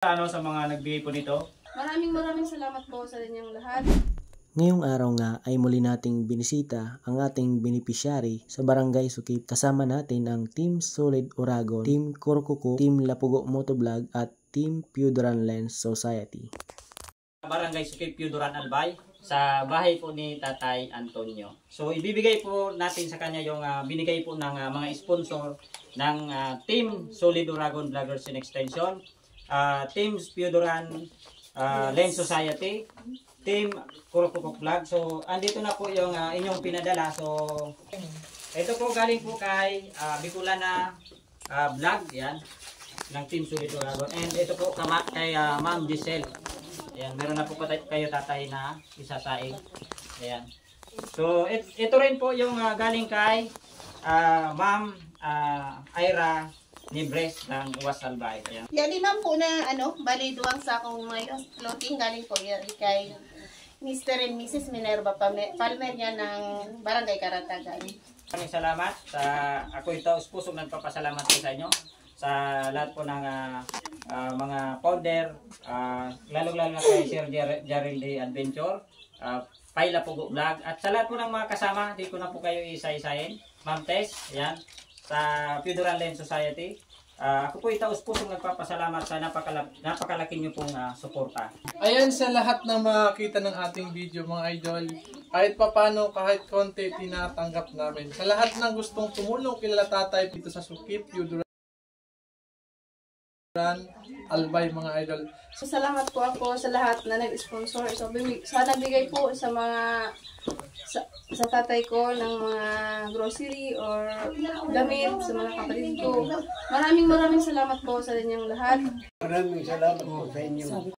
Sa mga nagbigay po nito. Maraming salamat po sa inyong lahat. Ngayong araw nga ay muli nating binisita ang ating beneficiary sa Barangay Sukip. Kasama natin ang Team Solid Uragon, Team Kurkuku, Team Lapugo Motovlog at Team Puduran Lens Society. Barangay Sukip, Puduran Albay, sa bahay po ni Tatay Antonio. So ibibigay po natin sa kanya yung binigay po ng mga sponsor ng Team Solid Uragon Vloggers in Extension, Team Puduran Lens Society, Team Kurkuku Vlog. So andito na po yung inyong pinadala. So ito po galing po kay Bicolana Vlog, yan, ng Team Solid Uragon. And ito po kay Ma'am Giselle. Ayan, meron na po kayo tatay na isasaing. Ayan. So ito rin po yung galing kay Ma'am Ira Nibres ng Uwas Albay. Ayan. Yan din po na bali duwang sa akong mga clothing galing po yan kay Mr. and Mrs. Minerva Palmer yan ng Barangay Karatagan. Maraming salamat. Ako ito, pusong nagpapasalamat ko sa inyo sa lahat po ng mga founder, lalong-lalo na kay Sir Jarrell de Adventure, Paila Pugo Vlog, at sa lahat po ng mga kasama, di ko na po kayo isa-isahin. Ma'am Tess, yan, sa Puduran Lens Society. Ako po itaus-pusong nagpapasalamat sa napakalaki niyo pong suporta. Ayan sa lahat na makakita ng ating video mga idol, kahit papano, kahit konti, tinatanggap namin. Sa lahat ng gustong tumulong kila tatay dito sa Sukip, Puduran Albay mga idol. So, salamat po ako sa lahat na nag-sponsor. So, sana bigay po sa mga sa tatay ko ng mga grocery or damit sa mga kapatid ko. Maraming salamat po sa inyong lahat. Maraming salamat po sa inyo.